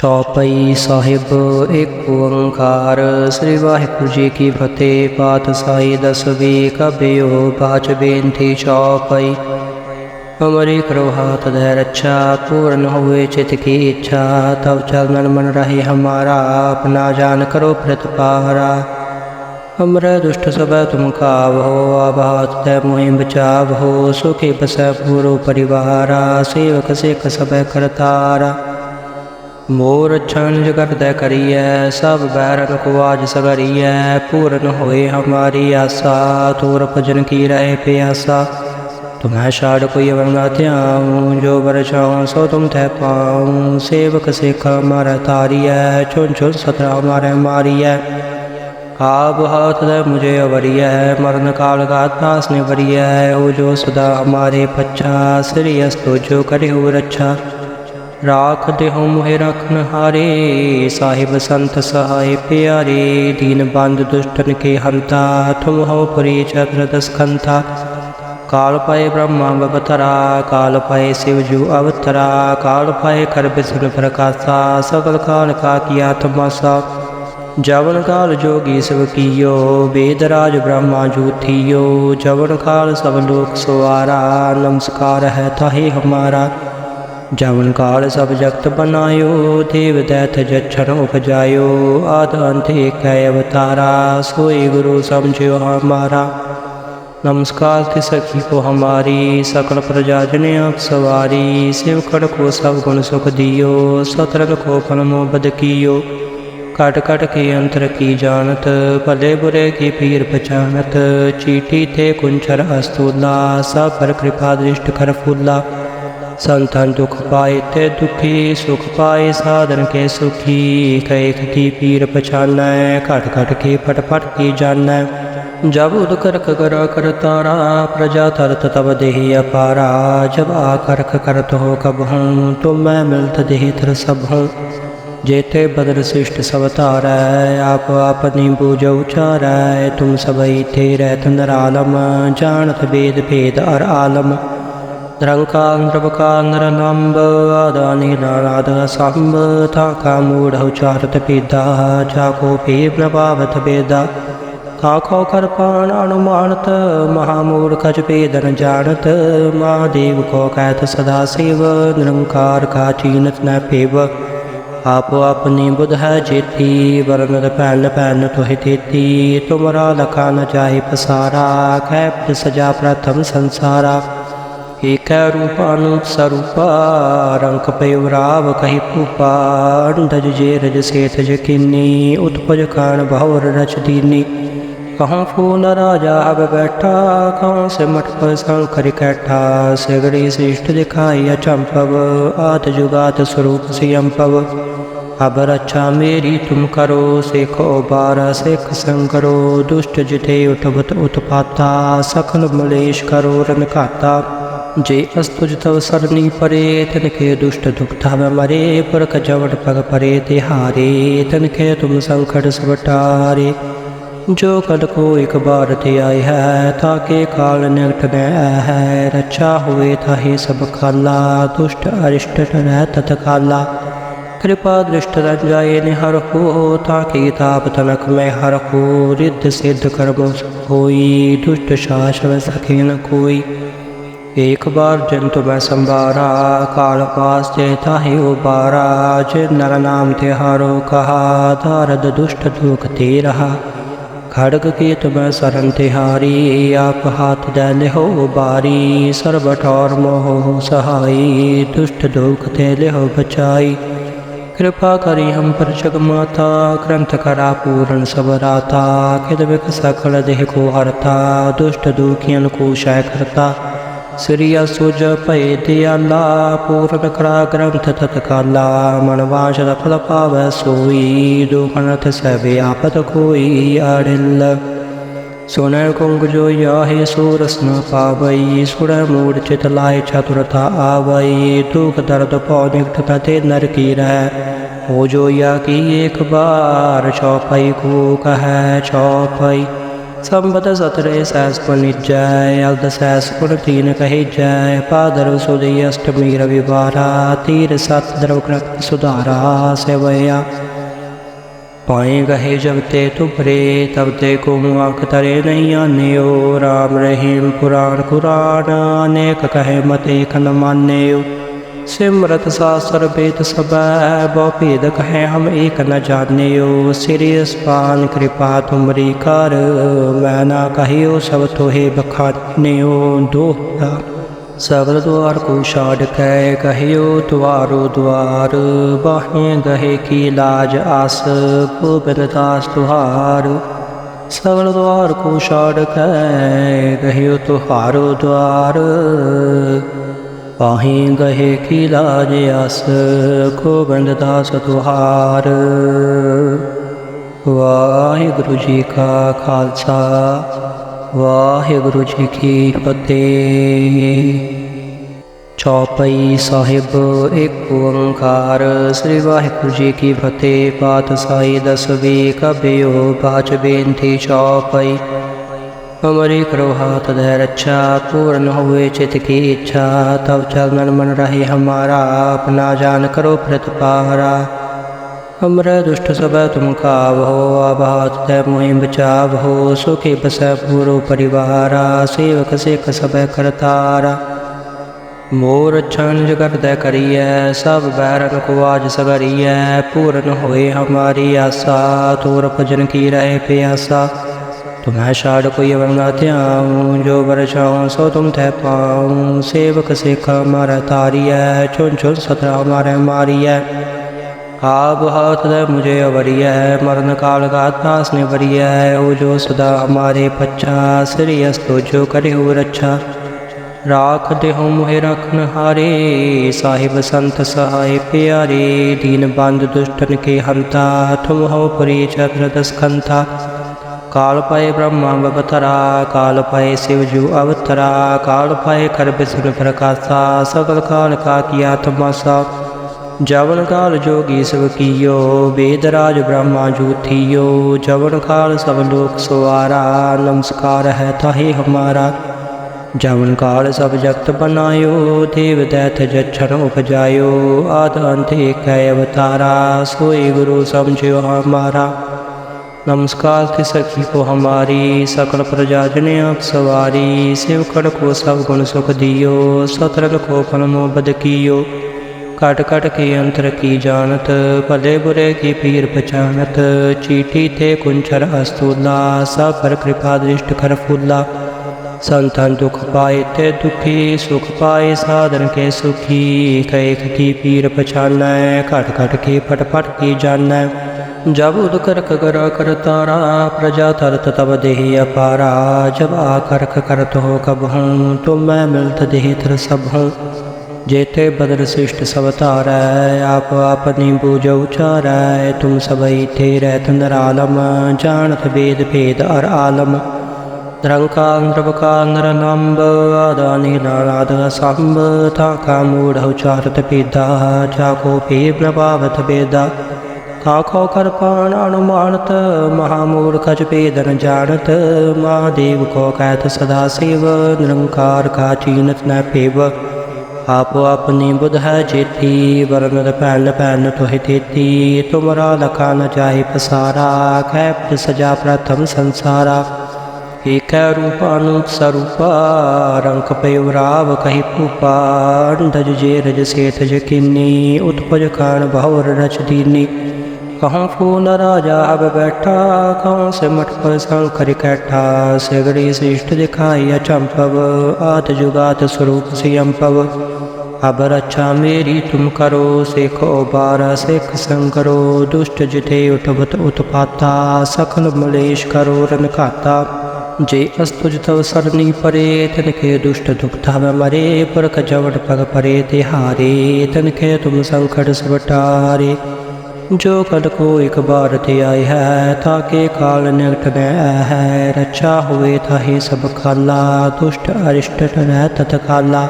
चौपाई साहिब एक ओंकार। श्री वाहिगुरू जी की फतेह। पातशाही दसवीं कबियो पाँच बेनती चौपाई। अमरी करो हाथ धै रक्षा, पूर्ण हुए चित की इच्छा। तब चलन मन रहे हमारा, अपना जान करो प्रतिपारा। हमरे दुष्ट सब तुम कावहो, आबाद तै मुहि बचावहो। सुखी बसै पूरो परिवारा, सेवक सिख सब करतारा। मोर छन जगत दै करिए, सब बैरन को आज सवरिए। पूर्ण होए हमारी आशा, तोर भजन की रहे प्यासा। तुम्हें छाड़ कोई अवर न त्याऊँ, जो बर चाहूँ सो तुम तै पाऊँ। सेवक सिख हमारा तारिय, चुन चुन सतरा हमारे मारिय। आप हाथ दे मुझे अवरिय, मरण काल का दास ने वरिय। हो जो सदा हमारे पच्छा, श्री अस्तो जो करे हो रक्षा। राख देहो मोहे रखन हारे, साहिब संत सहाय प्यारे। दीन बंद दुष्टन के हंता, तुम हो पुरी चक्र दसकंथा। काल पाए ब्रह्मा अवतरा, काल पाए शिव जू अवतरा। काल पाए कर विष्णु प्रकाशा, सकल काल का किया तमाशा। जवन काल जोगी सब कियो, वेदराज ब्रह्मा जू थियो। जवन काल सब लोक सवारा, नमस्कार है ताहि हमारा। जवन काल सब जगत बनायो, देव दैत जच्छन उपजायो। आद अंत एक अवतारा, सोई गुरु समझो हमारा। नमस्कार थे सखी को हमारी, सकल प्रजा जने आप सवारी। शिवकण को सब गुण सुख दियो, सतरन को पनमो बद कियो। कट कट के अंतर की जानत, भले बुरे की पीर पहचानत। चीटी थे कुंचर अस्तूला, सब पर कृपा दृष्ट कर फूला। संतन दुख पाए ते दुखी, सुख पाए साधन के सुखी। कैक की पीर पहचान, खट खट के फट फट की जान। जब उद करक करा कर तारा, प्रजा तरत तब देहि अपारा। जब आकरक करत हो कब हूँ, तुम मैं मिलत देहि तर सब हूँ। जेते बदर शिष्ट सब तारै, आप अपनी बूझ उचारै। तुम सबई थे रहत नरालम, जानत वेद भेद अर आलम। निरंकार निरवकार निरलंब, आदानि नाद सांब। ताका मूढ़ उचारत पेदा, जाको पेव न पावत वेदा। काको कर पाण अनुमानत, महामूढ़ कछ भेद न जानत। महादेव को कहत सदा शिव, निरंकार का चीनत न पेव। आपो अपनी बुध है जेती, वर्णत पैन पैन तुहि तेती। तुमरा लखा न जाहि पसारा, कै सजा प्रथम संसारा। एक रूपानुप स्वरूपा, रंक पयुराव कही पूपा। अंधज जे रज सेठ जकिनी, उत्पज कान भवर रच दीनी। कहूँ फूल राजा अब बैठा, कहूँ से मठ पर शंकर कैठा। सगड़ी श्रेष्ठ दिखाई अचंपव, आत जुगात स्वरूप सियंपव। अब रक्षा मेरी तुम करो, सेखो बारा सेख संकरो। दुष्ट जिते उठबत उत्पाता, सकल मलेश करो रन खाता। जे अस्तुज तव सरनी परे, तनके दुष्ट दुख मरे। पुरख जवन पग परे तिहारे, तनके तुम संकट सब टारे। जो कल को एक बार ते आए है, ताके काल निकट न है। रक्षा हुए ताहि सब खाला, दुष्ट अरिष्ट रह तत्काला। कृपा दृष्ट रंजाए निहर हो, ताकि ताप तनक में हर हो। रिद्ध सिद्ध कर्म होई, दुष्ट शासन सखे न कोई। एक बार जंतु मैं संबारा, काल पास चेता ही उबारा। जिन नर नाम तिहारो कहा, दारद दुष्ट दुख ते रहा। खड़ग की तुम्हें शरण तिहारी, आप हाथ दे हो बारी। सर्वठ और मोह सहाई, दुष्ट दुख ते हो बचाई। कृपा करी हम पर जगमाता, ग्रंथ करा पूर्ण सब राता। खिद विक सकल देह को हरता, दुष्ट दुखियन को क्षय करता। श्री असुज भय दयाला, पूर्ण करा ग्रंथ तत्काला। मनवांश फल पावै सोई, दुखनथ सभे आपत कोई अड़िल। सुन कुंग जो याहे सूरस न पावई, सुन मूढ़ चित लाए चतुरता आवई। दुख दर्द पौ निकट ते नर की रह, हो जो या की एक बार। चौपाई को कह चौपाई। संबत सतरे सहस पुनिजय अल्द सहस पुन तीन कहे जय पादर सुदय अष्टमी रविवारा तीर सत द्रव कृत सुधारा सेवया पाए गहे जब ते तुभरे तब ते को आँख तरे नहीं आन्यो राम रहीम पुराण कुरान अनेक कहे मत एक न मान्यो सिमरत शास्त्र वेद सब बहु भेद कहे हम एक न जान्यो श्री अस्पान कृपा तुमरी कर मैं ना कहियो सब तोहे बखान्यो दोहा सगल द्वार को छाड़ कै कहियो द्वारो द्वार बाहें गहे की लाज आस गोबिंद दास तुहार सगल द्वार को छाड़ कै कहियो तुहारो द्वार बाहें गहे की लाज आस गोबिंद दास तुहार। वाहिगुरु जी का खालसा वाहिगुरु जी की फतेह। चौपाई साहिब एक ओंकार श्री वाहिगुरु जी की फतेह। पातशाही दसवीं कबियो बाच बेनती चौपाई। हमारी करो हाथ धै रक्षा पूर्ण हुए चित की इच्छा तब चलन मन रहे हमारा अपना जान करो प्रतिपारा। हमरे दुष्ट सब तुम कावहो आबाद तय मुहिम बचावहो सुखी बस पूरो परिवारा सेवक सिख सब करतारा। मोर छंज कर दय करिय सब बैरन को आज सगरिय पूर्ण होए हमारी आशा तोर भजन की रहे प्यासा। तुम्हें छाड़ कोई अवंगा त्याऊँ जो बरछाऊँ सो तुम तय पाऊँ सेवक सिख हमारा तारिय चुन चुन सतरा हमारे मारिय। आप हाथ दे मुझे अवरिय मरण काल का दास ने वरिय ओ जो सदा हमारे पच्छा श्री अस्तो जो करे हो रक्षा। राख दे हो मुहे रखन हारे साहिब संत सहाय प्यारे दीन बंद दुष्टन के हंता तुम हो पुरी चक्र दस्कंथा। काल पाए ब्रह्मा बवतरा काल पाए शिवजू अवतरा काल पाए कर विष्णु प्रकाशा सकल काल का किया तमाशा। जवन काल जोगी सब कियो वेदराज ब्रह्मा जूथियो जवन काल सब लोक सवारा नमस्कार है ताहि हमारा। जवन काल सब जगत बनायो देव दैत जक्षण उपजायो आद अंत एक है अवतारा सोई गुरु समझो हमारा। नमस्कार थे सखी को हमारी सकल प्रजा जने आप सवारी शिवकण को सब गुण सुख दियो सतरन को फलमो बद कियो। कट कट के अंतर की जानत भले बुरे की पीर पहचानत चीटी थे कुंचर अस्तूला सब पर कृपा दृष्ट कर फूला। संतन दुख पाए ते दुखी सुख पाए साधन के सुखी कैक की पीर पहचान कट कट के पट पट की जान। जब उद करक करा कर तारा प्रजा तरत तब देहि अपारा जब आ करक करत हो कब हूँ तुम मैं मिलत देहि तर सब हूँ। जेते बदर शिष्ट सब तारै आप अपनी बूझ उचारै तुम सबई थे रहत नरालम जानत वेद भेद अर आलम। निरंकार निरवकार निरनंब आदानी नाद सांब ताका मूढ़ उचारत पेदा जाको पेव न पावत वेदा। काको करपाण अनुमानत महामूढ़ खज भेदन जानत महादेव को कहत सदा शिव निरंकार का चीनत न पेव। आपो अपनी बुध है जेती वरन पैन पैन तुहि देती तुमरा लखा न जाए पसारा कैप्ट सजा प्रथम संसारा। एक रूपानुप स्वरूपा रंक पयुराव कही पूपा धज जे रज सेठ जकिनी उत्पज कान भवर रच दीनी। कहूँ फूल राजा अब बैठा कहूँ से मठ पर शंकर कैठा सगड़ी श्रेष्ठ दिखाई अचंपव आत जुगात स्वरूप सियंपव। अब रक्षा मेरी तुम करो सेखो बारा सेख संकरो दुष्ट जिते उठबत उत्पाता सकल मलेश करो रन खाता। जे अस्तुज तव सरनी परे तनके दुष्ट दुखता में मरे पुरख जवट पग परे तिहारे तनके तुम संकट सब टारे। जो कल को एक बार ते आए है ताके काल निकट गया है रक्षा हुए ताहि सब खाला दुष्ट अरिष्ट रह तत्काला।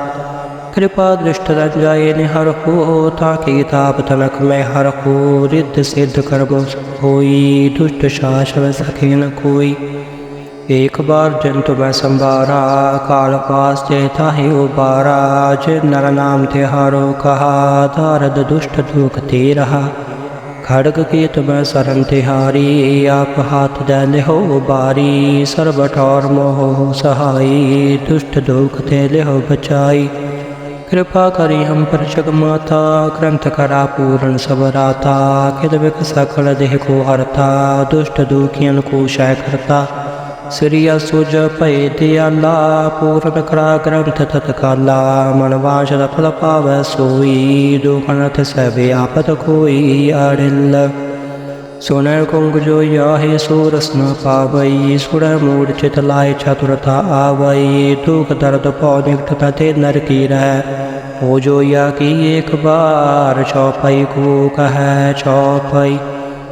कृपा दृष्ट रंजाए निहर हो ताकि ताप तनक में हर हो रिद्ध सिद्ध कर्म होई दुष्ट शासन सखे न कोई। एक बार जिन तुम्हें संभारा, काल पास ते ताहि उबारा। जिन नर नाम तिहारो कहा, दारद दुष्ट दुख ते रहा। खड़ग की तुम्हें शरण तिहारी, आप हाथ दे लिहो उबारी। सर्व ठौर मोह सहाई, दुष्ट दुख ते लिहो बचाई। कृपा करी हम पर जगमाता, ग्रंथ करा पूर्ण सब राता। खिद बिक सकल देह को हरता, दुष्ट दुखियन को शय करता। श्री असुज भय दयाला, पूर्ण करा ग्रंथ तत्काला। मन वांछित फल पावै सोई, दुखनथ सह आपत कोई। अड़िल सुनै कुंग जो याहे, सो रस न पावई। सुनै मूढ़ चित लाए चतुरता आवई। दुख दर्द पौ निकट ते नर की रह। हो जो या की एक बार, चौपाई को कहे चौपाई।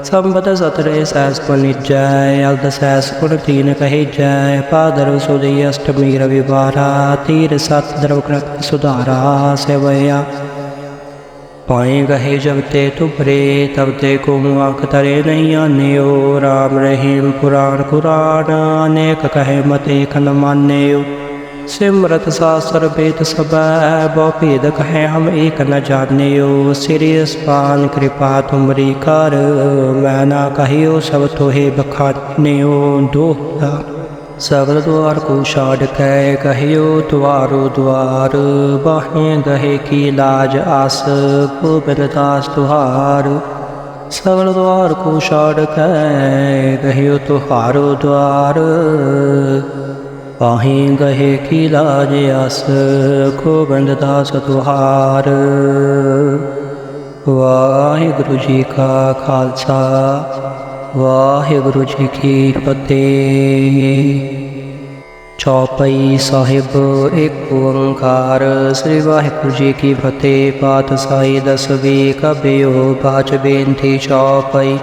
संबत सतरे सहस निजय, अर्ध सहस गुण तीन कहे जय। पादर सुदी अष्टमी रविवारा, तीर सत द्रव सुधारा। सेवया पाए गहे जब ते तुभरे, तब ते को आँख तरे नहीं आन्यो। राम रहीम पुराण कुरान, अनेक कहे मत एक न मान्यो। सिमरत शास्त्र वेद सब, बहु भेद कहे हम एक न जान्यो। श्री अस्पान कृपा तुमरी कर, मैं ना कहियो सब तोहे बखान्यो। दोहा सगल द्वार को छाड़ कै, कहियो द्वारो द्वार। बाहें गहे की लाज आस, गोबिंद दास तुहार। सगल द्वार को छाड़ कै, कहियो तुहारो द्वार। बाहें गहे की लाज आस, गोबिंद दास तुहार। वाहिगुरु जी का खालसा, वाहिगुरु जी की फतेह। चौपाई साहिब एक ओंकार, श्री वाहिगुरु जी की फतेह। पातशाही दसवीं कबियो, पाँच बेनती चौपाई।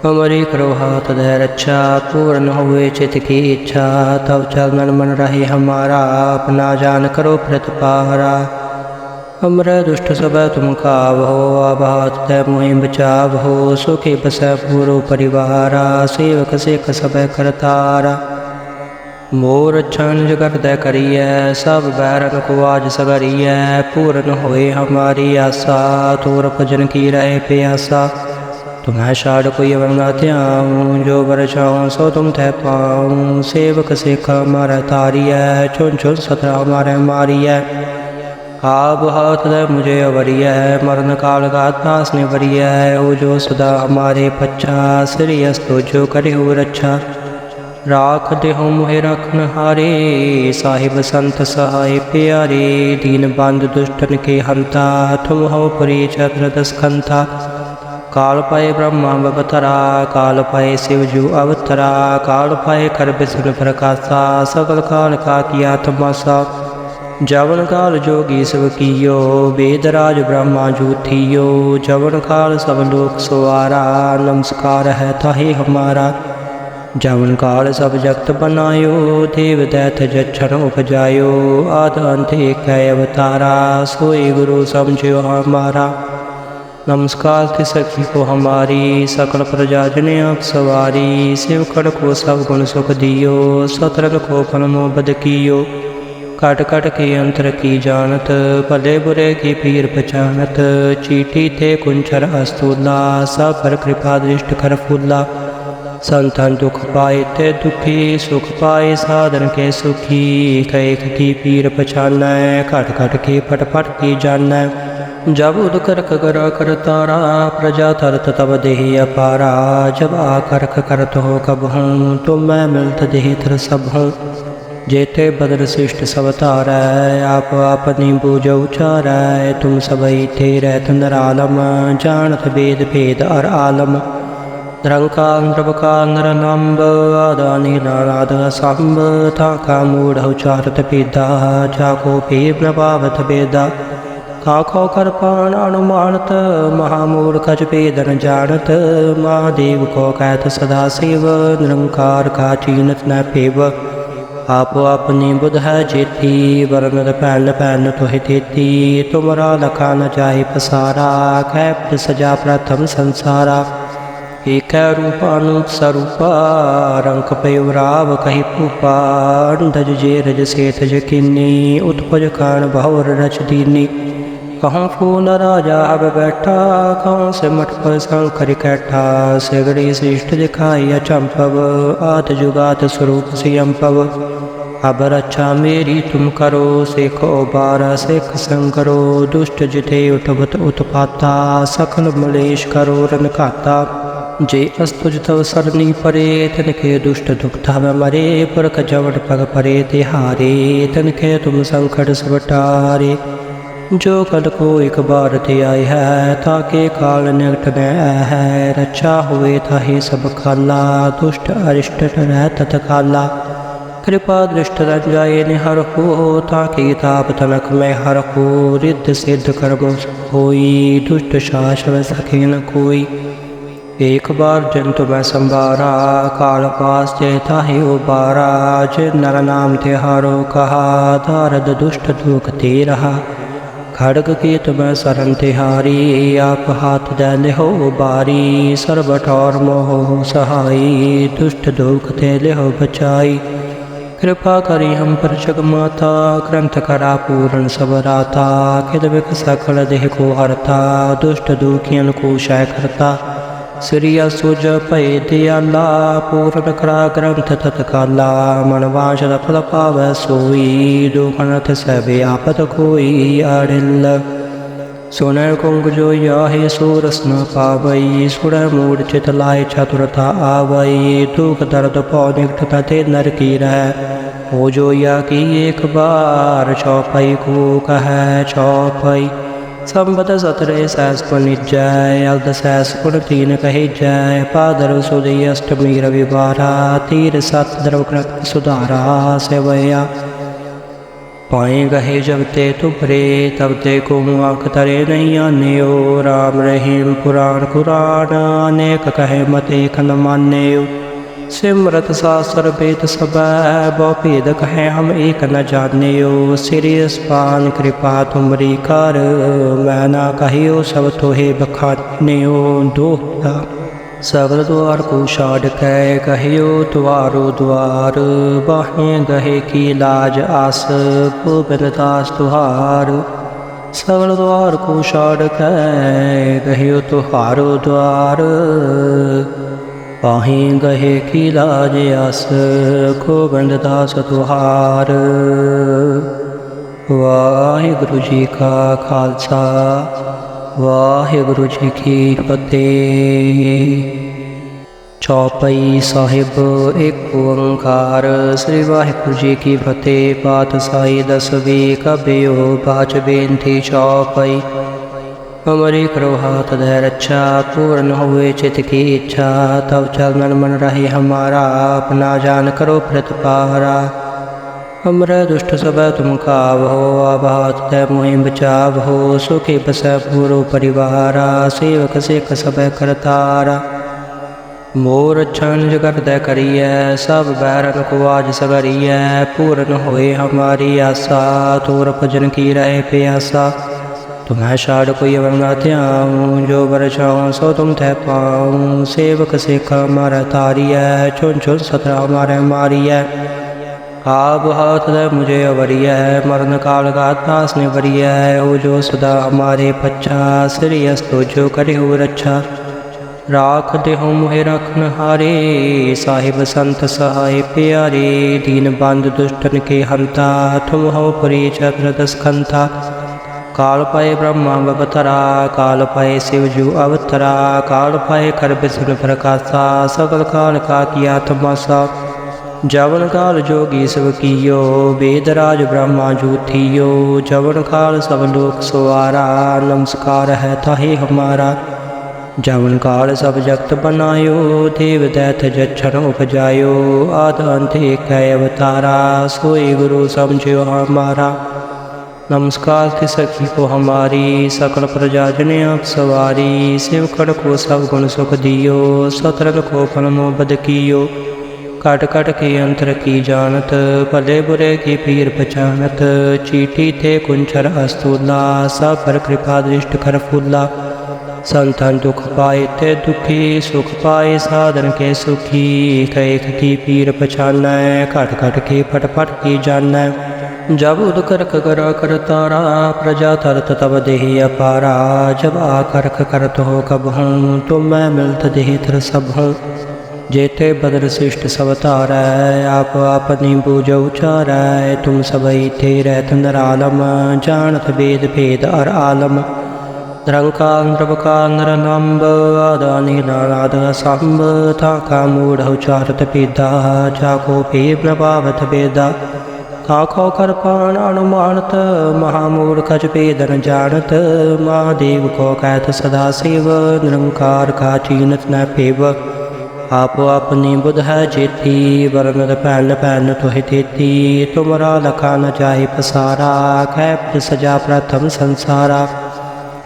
हमारी करो हाथ दे रक्षा, पूर्ण हुए चित की इच्छा। तब चलन मन रहे हमारा, अपना जान करो प्रतिपारा। हमरे दुष्ट सब तुम कावहो, अब हाथ तय मुहि बचावहो। सुखी बस पूरो परिवारा, सेवक सेक सब करतारा। मोर छन जगत दय करिय, सब बैरन को आज सगरिय। पूर्ण होए हमारी आशा, तोर भजन की रहे प्यासा। तुम्हें छाड़ कोई अवर न त्याऊँ, जो बर चाहूँ सो तुम तय पाऊँ। सेवक सेक हमारा तारिय, चुन चुन सतरा हमारे मारिय। आप हाथ दे मुझे अवरिय, मरण काल का त्रास निवरिय। हो जो सदा हमारे पच्चा, श्री अस्तो जो करे हो रक्षा। राख दे हो मोहे रखन हारे, साहिब संत सहाय प्यारे। दीन बंद दुष्टन के हंता, तुम हो पुरी चक्र दसकंथा। काल पाए ब्रह्मा अवतरा, काल पाए शिव जू अवतरा। काल पाए कर विष्णु प्रकाशा, सकल काल का किया तमाशा। जवन काल जोगी सब कियो, वेदराज ब्रह्मा जूथियो। जवन काल सब लोक सवारा, नमस्कार है ताहि हमारा। जवन काल सब जगत बनायो, देव दैत जच्छन उपजायो। आद अंत एक अवतारा, सोई गुरु समझो हमारा। नमस्कार थे सखी को हमारी, सकल प्रजा जने आप सवारी। शिवकण को सब गुण सुख दियो, सतरंग को पनमो बद कियो। कट कट के अंतर की जानत, भले बुरे की पीर पहचानत। चीटी थे कुंचर अस्तूला, सब पर कृपा दृष्ट कर फूला। संतन दुख पाए ते दुखी, सुख पाए साधन के सुखी। कैक की पीर पहचान, खट खट के फट फट की जान। जब उद करक करा कर तारा, प्रजा तरत तब देह अपारा। जब आकर्क करत हो कब हूँ, तुम मैं मिलत देह थर सब हूँ। जेते बदर शिष्ट सब तारै, आप अपनी बूझ उचारै। तुम सबई थे रहत नरालम, जानत वेद भेद अर आलम। निरंकार निरवकार निरनंब, आदानी नाद सांब। ताका मूढ़ उचारत पेदा, जाको पेव न पावत बेदा। काखो कर पाण अनुमानत, महामूढ़ कज वेदन जानत। महादेव को कहत सदा शिव, निरंकार का चीनत न पेव। आपो अपनी बुध है जेती, वरन पैन पैन तुहि तेती। तुमरा लखा न जाहि पसारा, कैप्ट सजा प्रथम संसारा। ਏਕੈ ਰੂਪਾਨੂਪ ਸਰੂਪਾ ਰੰਕ ਪਇਓ ਰਾਵ ਕਹੀ ਭੂਪਾ ਦਜ ਜੇ ਰਜ ਸੇਤ ਜਕੀਨੀ ਉਤਪਜ ਕਾਣ ਬਹੁਰ ਰਚ ਦੀਨੀ कहूँ फूल राजा अब बैठा कहूँ से मठ पर शंकर कैठा सगड़ी श्रेष्ठ दिखाई अचंपव आद जुगात स्वरूप सियंपव अब रक्षा मेरी तुम करो सेखो बारा सिख संकरो दुष्ट जिते उठबत उत्पाता सखल मलेश करो रन खाता जे अस्तुज तव सरनी परे तनके दुष्ट दुखता मरे पुरख जवट पग परे तिहारे तनके तुम संकट सबटारे जो कल को एक बार ते आए है ताके काल निकट में है रक्षा हुए ताहि सब खाला दुष्ट अरिष्ट रह तत्काला कृपा दृष्ट रन जाए निहर हो ताकि ताप तनक में हर हो रिद्ध सिद्ध कर्म होई दुष्ट शासन सखे न कोई एक बार जंतु मैं संभारा काल पास चेता ही उबारा जिन नर नाम तिहारो कहा दारद दुष्ट दुख ते रहा खड़ग की तुम सरन तिहारी आप हाथ दे हो बारी सर्वठ और मोह सहाई दुष्ट दुख ते हो बचाई कृपा करी हम पर जगमाता ग्रंथ करा पूर्ण सब राता खिद विक सकल देह को हरता दुष्ट दुखियन को शय करता श्री सुज पय दयाला पूर्ण करा ग्रंथ तत्काला मन वांछत फल पावै सोई दुखनथ सब आपत कोई अड़िल सुन कुंग जो याहे सोरस न पावई सुन मूड चित लाय चतुरता आवई दुख दर्द पौ निकटता ते नर की रह हो जो या की एक बार चौपाई को कह चौपाई संबत सतरे सहस निजय अर्ध सहस गुण तीन कहे जय पादर सुदी अष्टमी रविवारा तीर सत द्रव कृत सुधारा सेवया पाए गहे जब ते तुभरे तब ते को आँख तरे नहीं आन्यो राम रहीम पुराण कुरान अनेक कहे मत एक न मान्यो सिमरत शास्त्र वेद सब बहुभेद कहे हम एक न जान्यो श्री स्पान कृपा तुमरी कर मैं ना कहियो सब तोहे बखान्यो दोहता सगल द्वार को छाड़ कै कहियो द्वारो द्वार बाहें गहे की लाज आस गोबिंद दास तुहार सगल द्वार को छाड़ कै कहियो तुहारो द्वार पाही गहे की लाज आस गोबिंद दास तुहार वाहिगुरु जी का खालसा वाहिगुरु जी की फतेह। चौपाई साहिब एक ओंकार श्री वाहिगुरु जी की फतेह। पातशाही दसवीं कबियो पाँच बेनती चौपाई। हमारी करो हाथ दे रक्षा पूर्ण हुए चित की इच्छा तब चलन मन रहे हमारा अपना जान करो प्रतिपारा। हमरा दुष्ट सब तुम कावहो अब हाथ दे मुहिम बचावहो सुखी बस पूरो परिवारा सेवक सिख सब करतारा। मोर छन जगत दे करिए सब बैरन को आज सगरिए पूर्ण होए हमारी आशा तोर भजन की रहे प्यासा। तुम्हें छाड़ कोई अवंगा त्याऊँ जो बरछाऊँ सो तुम थे पाऊँ सेवक सिख हमारा तारिय चुन चुन सतरा हमारे मारिय आप हाथ दे मुझे अवरिय मरण काल का दास ने वरिय हो जो सदा हमारे पच्छा श्री अस्तो जो करे हो रक्षा। राख दे हो मुहे रखन हारे साहिब संत सहाय प्यारे दीन बंद दुष्टन के हंता तुम हो पुरी चक्र दसखंता। काल पाए ब्रह्मा अवतरा काल पाए शिवजू अवतरा काल पाए कर विष्णु प्रकाशा सकल काल का किया तमाशा। जवन काल जोगी सब कियो वेदराज ब्रह्मा जूथियो जवन काल सब लोक सवारा नमस्कार है ताहि हमारा। जवन काल सब जगत बनायो देव दैत जक्षण उपजायो आद अंत एक अवतारा सोई गुरु समझो हमारा। नमस्कार की सखी को हमारी सकल प्रजा जने आप सवारी सेवकन को सब गुण सुख दियो सतरन को फलमो बद कियो। काट काट के अंतर की जानत भले बुरे की पीर पहचानत चीटी थे कुंचर अस्तूला सब पर कृपा दृष्ट कर फूला। संतन दुख पाए ते दुखी, सुख पाए साधन के सुखी। कह की पीर पछानै, घट घट के पट पट की जानै। जब उद करक करा कर तारा, प्रजा तरत तब देहि अपारा। जब आ करक करत हो कब हूँ, तुम मैं मिलत देहि तिर सब हूँ। जेते बदर शिष्ट सब तारै, आप अपनी बूझ उचारै। तुम सबई थे रहत नरालम, जानत वेद भेद अर आलम। निरंकार निरवकार निरलंब, आदानि नाद असंब। ताका मूढ़ उचारत पेदा, जाको पेव न पावत वेदा। काको कर पाण अनुमानत, महामूढ़ कछ भेद न जानत। महादेव को कहत सदा शिव, निरंकार का चीनत न पेव। आपो अपनी बुध है जेती, वर्णत पैन पैन तुहि तेती। तुमरा लखा न जाहि पसारा, कै सजा प्रथम संसारा।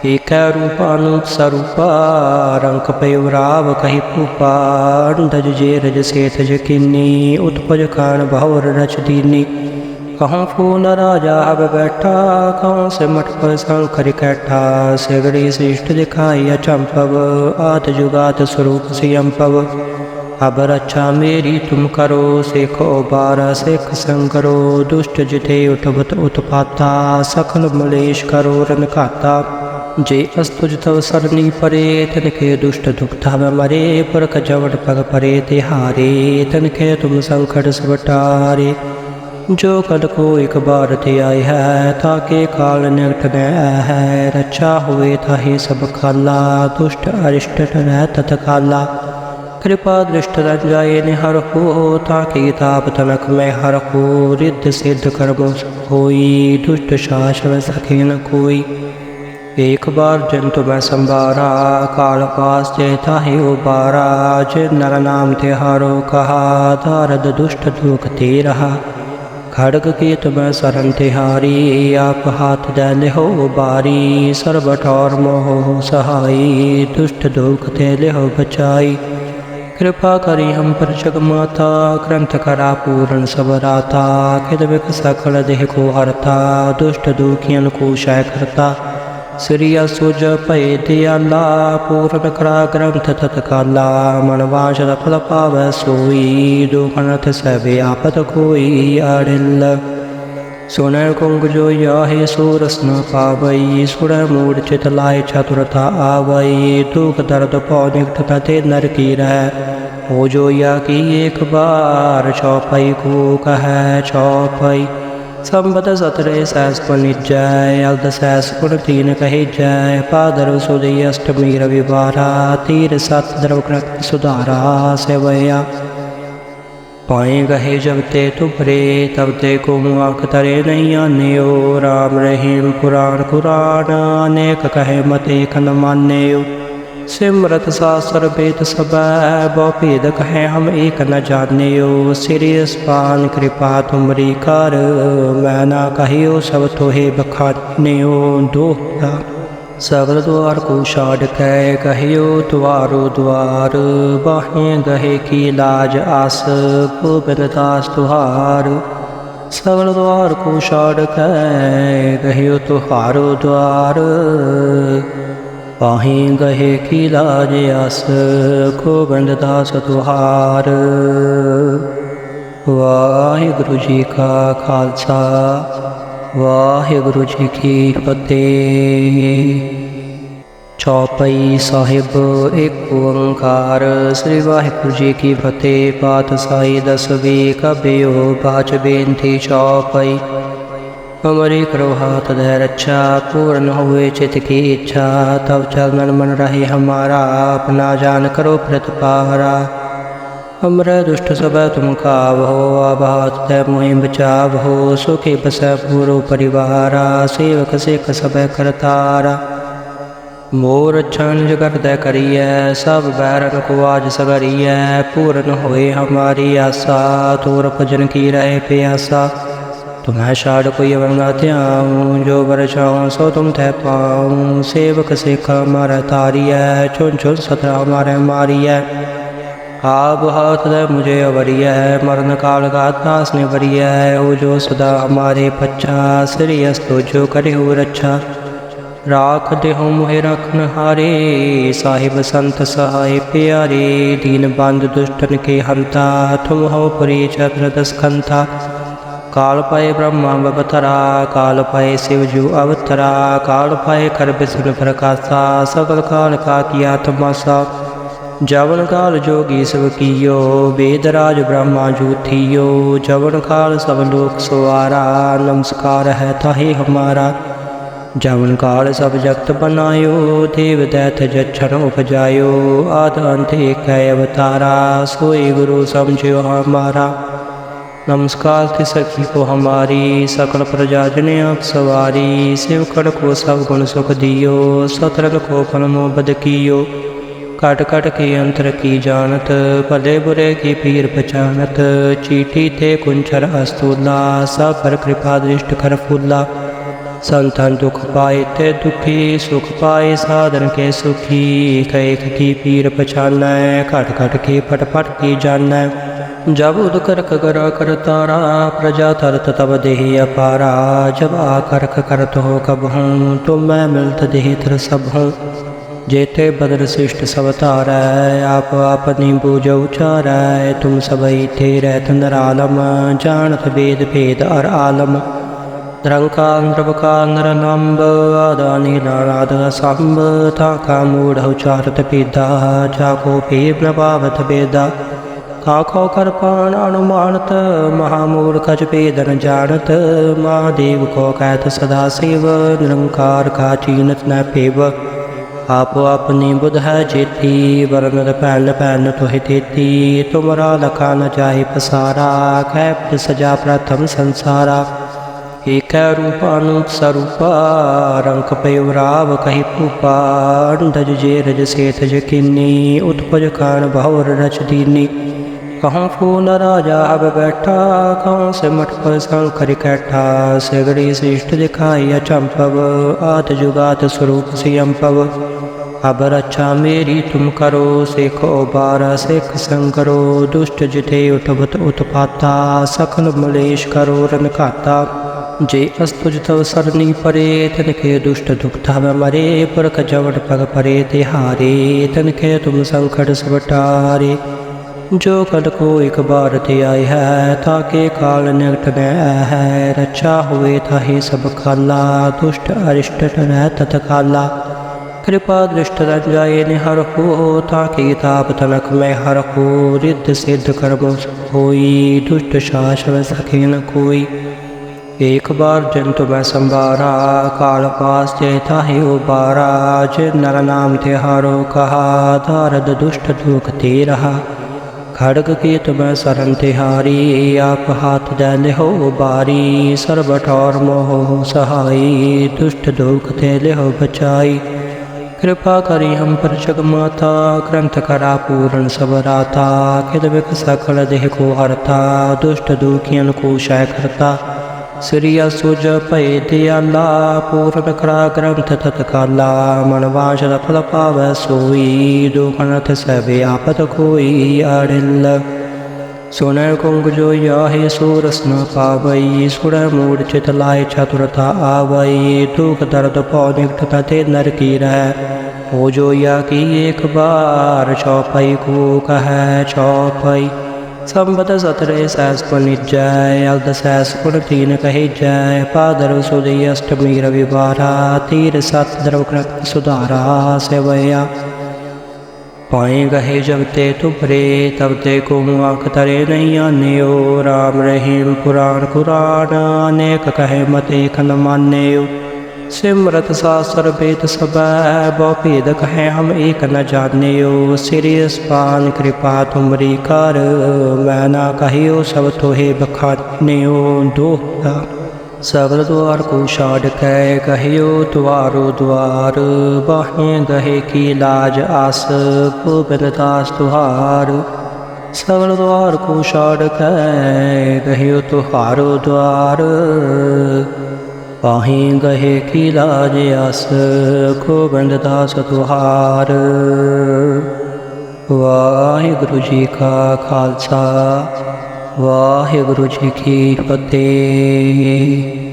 एक रूपानुत स्वरूपा, रंक पय राव कहि पूपा। अंधज जे रज सेठ जकिनी, उत्पज खान भवर रच दीनी। कहूँ फूल राजा हब बैठा, कहूँ से मठ पर शंकर कैठा। सिगड़ी श्रेष्ठ दिखाई अचंपव, आत जुगात स्वरूप सियंपव। अब रक्षा मेरी तुम करो, सेखो बारा सेख संकरो। दुष्ट जिते उठबत उत्पाता, सकल मलेश करो रन खाता। जे अस्तुज तव सरनी परे, तनके दुष्ट दुख धाम मरे। पुरख जवट पग परे तिहारे, तनके तुम संकट सब टारे। जो कल को एक बार ते आए है, ताके काल निकट न है। रक्षा हुए ताहि सब खाला, दुष्ट अरिष्ट न तत्काला। कृपा दृष्ट रन जाए निहर हो, ताकि ताप तनक में हर हो। रिद्ध सिद्ध कर्म होई, दुष्ट शासन सखे न कोई। एक बार जंतु मैं संबारा, काल पास जेता ही उबारा। जिन नर नाम तिहारो कहा, दारद दुष्ट दुख ते रहा। खड़ग की तुम सरन तिहारी, आप हाथ दैल हो बारी। सरबट और मोह सहाई, दुष्ट दुख ते हो बचाई। कृपा करी हम पर जग माता, ग्रंथ करा पूर्ण सब राता। खिद विक सकल देह को हरता, दुष्ट दुखियन को शय करता। श्री असुज भय दयाला, पूर्ण करा ग्रंथ तत्काला। मन वांछत फल पावै सोई, दुखनथ सब आपत कोई। अड़िल सुन कुंग जो याहे, सूरस न पावई। सुन मूढ़ चित लाय चतुरता आवई। दुख दर्द पौ निकट न ते नर की रह। हो जो या की एक बार, चौपई को कह चौपई। संबत सतरे सहस पनिजय, अर्ध सहस गुण तीन कहे जय। पादर सुदी अष्टमी रविवारा, तीर सत द्रव कृत सुधारा। सेवया पाए गहे जब ते तुभरे, तब ते को आँख तरे नहीं आन्यो। राम रहीम पुराण कुरान, अनेक कहे मत एक न मान्यो। सिमरत शास्त्र वेद सब, बहु भेद कहे हम एक न जान्यो। श्री स्पान कृपा तुमरी कर, मैं ना कहियो सब तोहे बखान्यो। दोहरा सगल द्वार को छाड़ कै, कहियो द्वारो द्वार। बाहें गहे की लाज आस, गोबिंद दास तुहार। सगल द्वार को छाड़ कै, कहियो तुहारो द्वार। पाहीं गहे की लाज आस, गोबिंद दास तुहार। वाहिगुरु जी का खालसा, वाहिगुरु जी की फतेह। चौपई साहिब एक ओंकार, श्री वाहिगुरु जी की फतेह। पातशाही दसवीं कबियो, बाच बेनती चौपई। हमारी करो हाथ दे रक्षा, पूर्ण हुए चित की इच्छा। तब चरणन मन रहे हमारा, अपना जान करो प्रतिपारा। हमरे दुष्ट सब तुम कावहो, अब हाथ दे मुहि बचावहो। सुखी बस पूरो परिवारा, सेवक सिख सब करतारा। मोर छन जगर दे करिए, सब बैरन को आज सगरिए। पूर्ण होए हमारी आशा, तोर भजन की रहे प्यासा। तुम्हें छाड़ कोई अवंगा त्याऊँ, जो बर चाऊँ सो तुम तह पाऊँ। सेवक सिखा मारे तारिय, चुन चुन सतरा मारे मारिय। आप हाथ दे मुझे अवरिय, मरण काल का दास ने वरिय। हो जो सदा हमारे पच्चा, श्री अस्तो जो करे हो रक्षा। राख देहो मोहे रखन हारे, साहिब संत सहाय प्यारे। दीन बंद दुष्टन के हंता, तुम हो पुरी चक्र दसकंथा। काल पाए ब्रह्मा अवतरा, काल पाए शिवजू अवतरा। काल पाए कर विष्णु प्रकाशा, सकल काल का किया तमाशा। जवन काल जोगी सब कियो, वेदराज ब्रह्मा जूथियो। जवन काल सब लोक सवारा, नमस्कार है ताहि हमारा। जवन काल सब जगत बनायो, देव दैत जच्छन उपजायो। आद अंत एक है अवतारा, सोई गुरु समझो हमारा। नमस्कार थे सखी को हमारी, सकल प्रजा जने आप सवारी। शिवकण को सब गुण सुख दियो, सतरन को फलमो बद कियो। कट कट के अंतर की जानत, भले बुरे की पीर पहचानत। चीठी थे कुंचर अस्तूला, सब पर कृपा दृष्ट कर फूला। संतन दुख पाए ते दुखी, सुख पाए साधन के सुखी। कैक की पीर पहचान, घट घट के पट पट की जान। जब उद करक करा कर तारा, प्रजा तरत तब देहि अपारा। जब आ करक करत हो कब हूँ, तुम मैं मिलत देहि तिर सब हूँ। जेते बदर शिष्ट सब तारै, आप अपनी बूझ उचारै। तुम सबई थे रहत नरालम, जानत वेद भेद अर आलम। निरंकार निरवकार निरनंब, आदानी नाराद सांब। ताका मूढ़ उचारत पेदा, जाको पेव न पावत वेदा। काको कर पाण अनुमानत, महामूर्ख ज वेद न जानत। महादेव को कहत सदा शिव, निरंकार का चीनत न पेव। आपो अपनी बुध है जेती, वरनद पैन पैन तुहि तेती। तुमरा लखा न जाहि पसारा, कैप्ट सजा प्रथम संसारा। एक रूप अनूप स्वरूपा, रंक पयो राव कही पूपा। अंधज जे रज सेठ जकिनी, उत्पज कान भवर रच दीनी। कहूँ फूल राजा अब बैठा, कहूँ से मठ पर शंकर कैठा। सगड़ी श्रेष्ठ दिखाई अचंपव, आद जुगात स्वरूप सियंपव। अब रक्षा मेरी तुम करो, सेखो बारा सेख संकरो। दुष्ट जिते उठबत उत्पाता, सकल मलेश करो रन खाता। जे अस्तुज तव सरनी परे, तनके दुष्ट दुखता में मरे। पुरख जवन पग परे तिहारे, तनके तुम संकट सब टारे। जो कल को एक बार ते आए है, ताके काल निकट न है। रक्षा हुए ताहि सब खाला, दुष्ट अरिष्ट टरै तत्काला। कृपा दृष्ट रंजाए निहर हो, ताकि ताप तनक में हर हो। रिद्ध सिद्ध कर्म होई, दुष्ट शासन सखे न कोई। एक बार जंतु मैं संभारा, काल पास जेता ही उबारा। जिन नर नाम तिहारो कहा, दारद दुष्ट दुख ते रहा। खड़ग की तुम्हें शरण तिहारी, आप हाथ दैन हो बारी। सर्व ठौर मोह सहाई, दुष्ट दुख ते लिहो बचाई। कृपा करी हम पर जगमाता, ग्रंथ करा पूर्ण सब राता। खिद बिक सकल देह को हरता, दुष्ट दुखियन को शय करता। श्री असुज भय दयाला, पूर्ण करा ग्रंथ तत्काला। मन वांछत फल पावै सोई, दुखनथ सभे आपत कोई। अड़िल सुनै कुंग जो याहि, सूरस न पावई। सुनै मूढ़ चित लाय चतुरता आवई। दुख दर्द पौ निकट तते नर की रह। हो जो या की एक बार, चौपाई को कह चौपाई। संबत सतरे सहस पुनिजय, अर्ध सहस पुन तीन कही जय। पादर सुदी अष्टमी रविवारा, तीर सत द्रव कृत सुधारा। सेवया पाए गहे जब ते तुभरे, तब ते को आँख तरे नहीं आन्यो। राम रहीम पुराण कुरान, अनेक कहे मत एक न मान्यो। सिमरत शास्त्र वेद सब, बहु भेद कहे हम एक न जान्यो। श्री अस्पान कृपा तुमरी कर, मैं ना कहियो सब तोहे बखान्यो। दोहा सगल द्वार को छाड़ कै, कहियो द्वारो द्वार। बाहें गहे की लाज आस, गोबिंद दास तुहार। सगल द्वार को छाड़ कै, कहियो तुहारो द्वार। पाहीं गहे की लाज आस, गोबिंद दास तुहार। वाहिगुरु जी का खालसा, वाहिगुरु जी की फतेह।